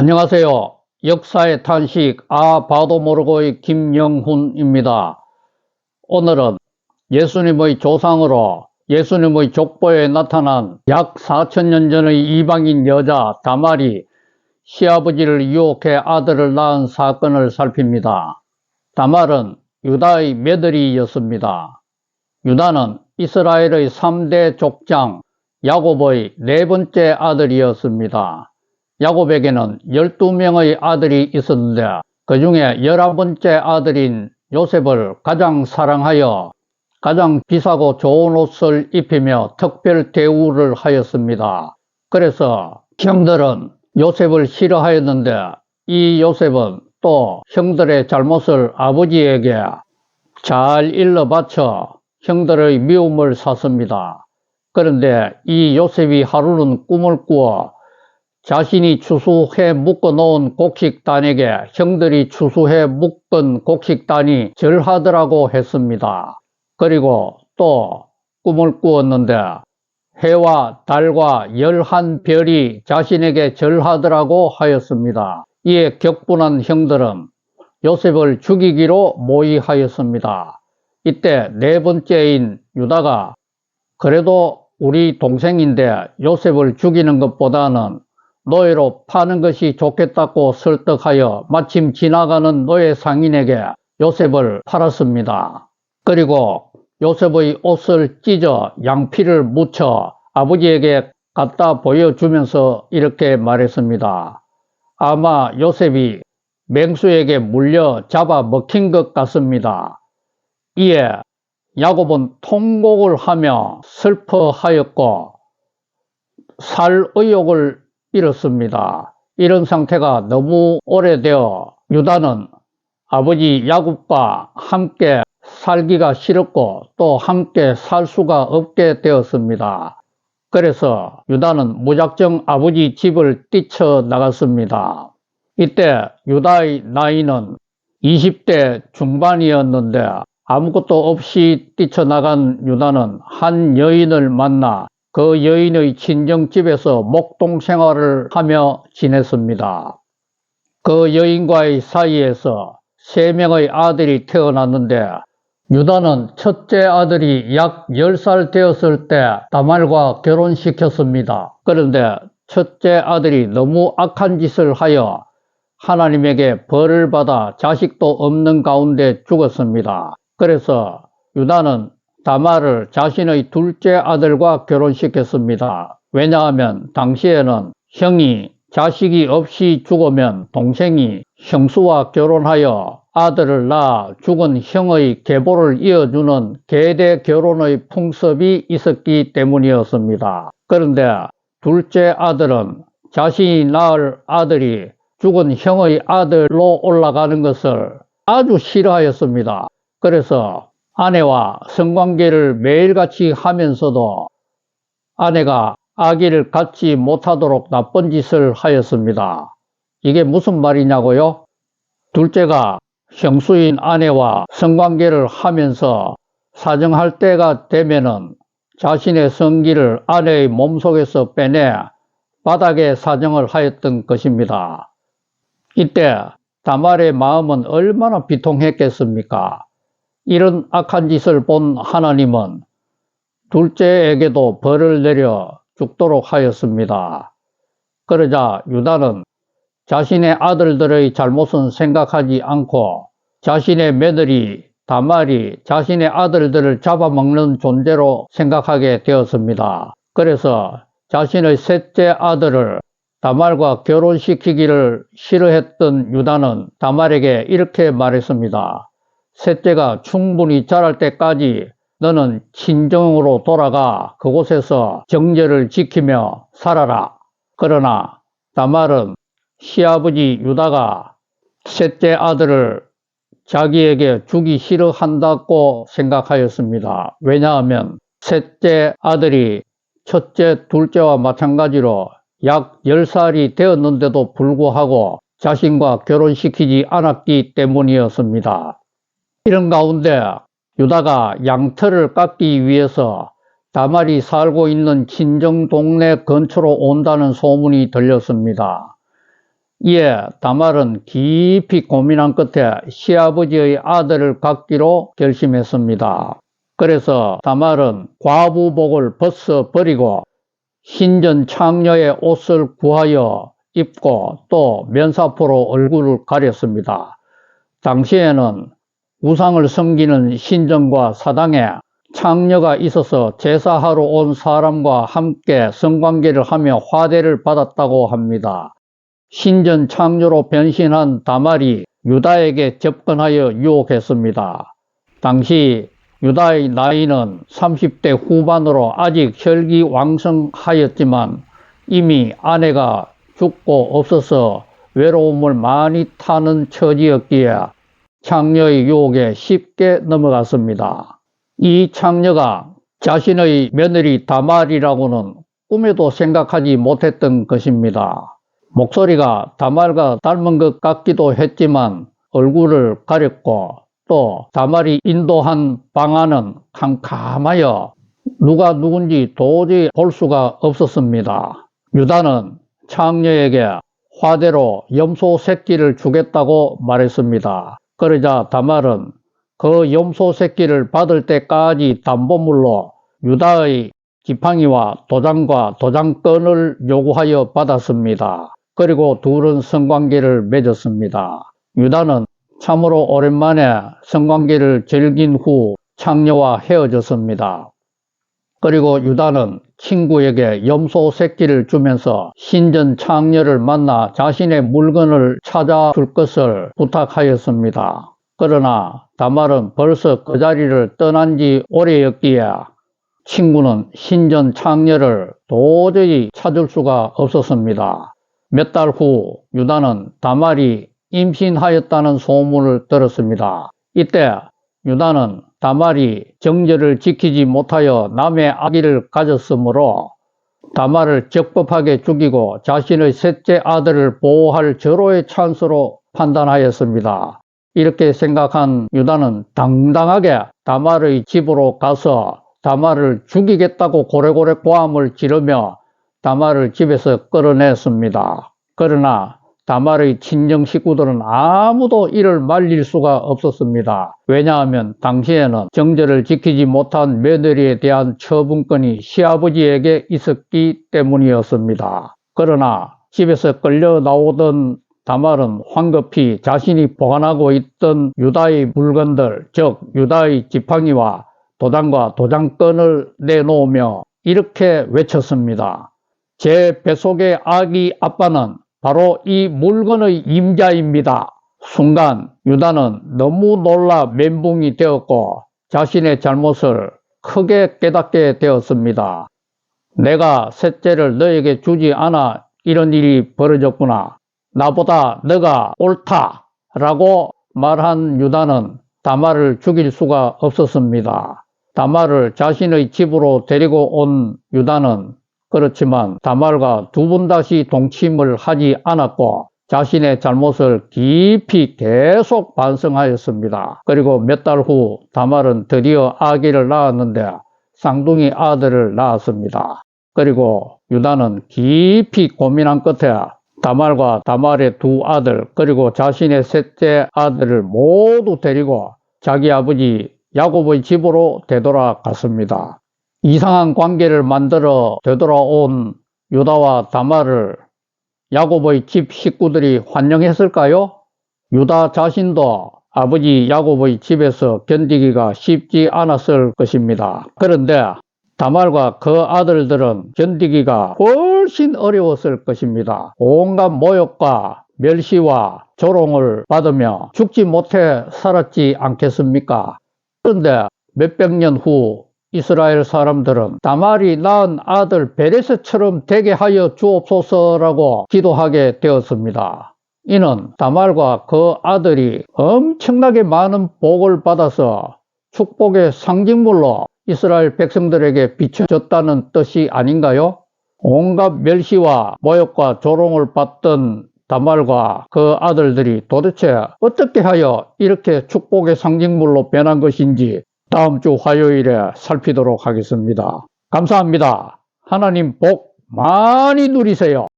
안녕하세요. 역사의 탄식 봐도 모르고의 김영훈입니다. 오늘은 예수님의 조상으로 예수님의 족보에 나타난 약 4000년 전의 이방인 여자 다말이 시아버지를 유혹해 아들을 낳은 사건을 살핍니다. 다말은 유다의 며느리였습니다. 유다는 이스라엘의 3대 족장 야곱의 4번째 아들이었습니다. 야곱에게는 12명의 아들이 있었는데 그 중에 11번째 아들인 요셉을 가장 사랑하여 가장 비싸고 좋은 옷을 입히며 특별 대우를 하였습니다. 그래서 형들은 요셉을 싫어하였는데 이 요셉은 또 형들의 잘못을 아버지에게 잘 일러 바쳐 형들의 미움을 샀습니다. 그런데 이 요셉이 하루는 꿈을 꾸어 자신이 추수해 묶어 놓은 곡식단에게 형들이 추수해 묶은 곡식단이 절하더라고 했습니다. 그리고 또 꿈을 꾸었는데 해와 달과 11별이 자신에게 절하더라고 하였습니다. 이에 격분한 형들은 요셉을 죽이기로 모의하였습니다. 이때 4번째인 유다가 그래도 우리 동생인데 요셉을 죽이는 것보다는 노예로 파는 것이 좋겠다고 설득하여 마침 지나가는 노예 상인에게 요셉을 팔았습니다. 그리고 요셉의 옷을 찢어 양피를 묻혀 아버지에게 갖다 보여주면서 이렇게 말했습니다. 아마 요셉이 맹수에게 물려 잡아 먹힌 것 같습니다. 이에 야곱은 통곡을 하며 슬퍼하였고 살 의욕을 잃었습니다. 이런 상태가 너무 오래되어 유다는 아버지 야곱과 함께 살기가 싫었고 또 함께 살 수가 없게 되었습니다. 그래서 유다는 무작정 아버지 집을 뛰쳐나갔습니다. 이때 유다의 나이는 20대 중반이었는데 아무것도 없이 뛰쳐나간 유다는 한 여인을 만나 그 여인의 친정집에서 목동 생활을 하며 지냈습니다. 그 여인과의 사이에서 3명의 아들이 태어났는데 유다는 첫째 아들이 약 10살 되었을 때 다말과 결혼시켰습니다. 그런데 첫째 아들이 너무 악한 짓을 하여 하나님에게 벌을 받아 자식도 없는 가운데 죽었습니다. 그래서 유다는 다말을 자신의 둘째 아들과 결혼시켰습니다. 왜냐하면 당시에는 형이 자식이 없이 죽으면 동생이 형수와 결혼하여 아들을 낳아 죽은 형의 계보를 이어주는 계대 결혼의 풍습이 있었기 때문이었습니다. 그런데 둘째 아들은 자신이 낳을 아들이 죽은 형의 아들로 올라가는 것을 아주 싫어하였습니다. 그래서 아내와 성관계를 매일같이 하면서도 아내가 아기를 갖지 못하도록 나쁜 짓을 하였습니다. 이게 무슨 말이냐고요? 둘째가 형수인 아내와 성관계를 하면서 사정할 때가 되면은 자신의 성기를 아내의 몸속에서 빼내 바닥에 사정을 하였던 것입니다. 이때 다말의 마음은 얼마나 비통했겠습니까? 이런 악한 짓을 본 하나님은 둘째에게도 벌을 내려 죽도록 하였습니다. 그러자 유다는 자신의 아들들의 잘못은 생각하지 않고 자신의 며느리 다말이 자신의 아들들을 잡아먹는 존재로 생각하게 되었습니다. 그래서 자신의 셋째 아들을 다말과 결혼시키기를 싫어했던 유다는 다말에게 이렇게 말했습니다. 셋째가 충분히 자랄 때까지 너는 친정으로 돌아가 그곳에서 정제를 지키며 살아라. 그러나 다말은 시아버지 유다가 셋째 아들을 자기에게 주기 싫어한다고 생각하였습니다. 왜냐하면 셋째 아들이 첫째, 둘째와 마찬가지로 약 10살이 되었는데도 불구하고 자신과 결혼시키지 않았기 때문이었습니다. 이런 가운데 유다가 양털을 깎기 위해서 다말이 살고 있는 친정 동네 근처로 온다는 소문이 들렸습니다. 이에 다말은 깊이 고민한 끝에 시아버지의 아들을 갖기로 결심했습니다. 그래서 다말은 과부복을 벗어버리고 신전 창녀의 옷을 구하여 입고 또 면사포로 얼굴을 가렸습니다. 당시에는 우상을 섬기는 신전과 사당에 창녀가 있어서 제사하러 온 사람과 함께 성관계를 하며 화대를 받았다고 합니다. 신전 창녀로 변신한 다말이 유다에게 접근하여 유혹했습니다. 당시 유다의 나이는 30대 후반으로 아직 혈기왕성하였지만 이미 아내가 죽고 없어서 외로움을 많이 타는 처지였기에 창녀의 유혹에 쉽게 넘어갔습니다. 이 창녀가 자신의 며느리 다말이라고는 꿈에도 생각하지 못했던 것입니다. 목소리가 다말과 닮은 것 같기도 했지만 얼굴을 가렸고 또 다말이 인도한 방안은 캄캄하여 누가 누군지 도저히 볼 수가 없었습니다. 유다는 창녀에게 화대로 염소 새끼를 주겠다고 말했습니다. 그러자 다말은 그 염소 새끼를 받을 때까지 담보물로 유다의 지팡이와 도장과 도장권을 요구하여 받았습니다. 그리고 둘은 성관계를 맺었습니다. 유다는 참으로 오랜만에 성관계를 즐긴 후 창녀와 헤어졌습니다. 그리고 유다는 친구에게 염소 새끼를 주면서 신전 창녀를 만나 자신의 물건을 찾아줄 것을 부탁하였습니다. 그러나 다말은 벌써 그 자리를 떠난 지 오래였기에 친구는 신전 창녀를 도저히 찾을 수가 없었습니다. 몇 달 후 유다는 다말이 임신하였다는 소문을 들었습니다. 이때 유다는 다말이 정절을 지키지 못하여 남의 아기를 가졌으므로 다말을 적법하게 죽이고 자신의 셋째 아들을 보호할 절호의 찬스로 판단하였습니다. 이렇게 생각한 유다는 당당하게 다말의 집으로 가서 다말을 죽이겠다고 고래고래 고함을 지르며 다말을 집에서 끌어냈습니다. 그러나 다말의 친정 식구들은 아무도 이를 말릴 수가 없었습니다. 왜냐하면 당시에는 정절을 지키지 못한 며느리에 대한 처분권이 시아버지에게 있었기 때문이었습니다. 그러나 집에서 끌려 나오던 다말은 황급히 자신이 보관하고 있던 유다의 물건들, 즉 유다의 지팡이와 도장과 도장권을 내놓으며 이렇게 외쳤습니다. 제 뱃속의 아기 아빠는 바로 이 물건의 임자입니다. 순간 유다는 너무 놀라 멘붕이 되었고 자신의 잘못을 크게 깨닫게 되었습니다. 내가 셋째를 너에게 주지 않아 이런 일이 벌어졌구나. 나보다 너가 옳다 라고 말한 유다는 다말을 죽일 수가 없었습니다. 다말을 자신의 집으로 데리고 온 유다는 그렇지만 다말과 두 번 다시 동침을 하지 않았고 자신의 잘못을 깊이 계속 반성하였습니다. 그리고 몇 달 후 다말은 드디어 아기를 낳았는데 쌍둥이 아들을 낳았습니다. 그리고 유다는 깊이 고민한 끝에 다말과 다말의 두 아들 그리고 자신의 셋째 아들을 모두 데리고 자기 아버지 야곱의 집으로 되돌아갔습니다. 이상한 관계를 만들어 되돌아온 유다와 다말을 야곱의 집 식구들이 환영했을까요? 유다 자신도 아버지 야곱의 집에서 견디기가 쉽지 않았을 것입니다. 그런데 다말과 그 아들들은 견디기가 훨씬 어려웠을 것입니다. 온갖 모욕과 멸시와 조롱을 받으며 죽지 못해 살았지 않겠습니까? 그런데 몇백 년 후 이스라엘 사람들은 다말이 낳은 아들 베레스처럼 되게 하여 주옵소서라고 기도하게 되었습니다. 이는 다말과 그 아들이 엄청나게 많은 복을 받아서 축복의 상징물로 이스라엘 백성들에게 비춰졌다는 뜻이 아닌가요? 온갖 멸시와 모욕과 조롱을 받던 다말과 그 아들들이 도대체 어떻게 하여 이렇게 축복의 상징물로 변한 것인지 다음 주 화요일에 살피도록 하겠습니다. 감사합니다. 하나님 복 많이 누리세요.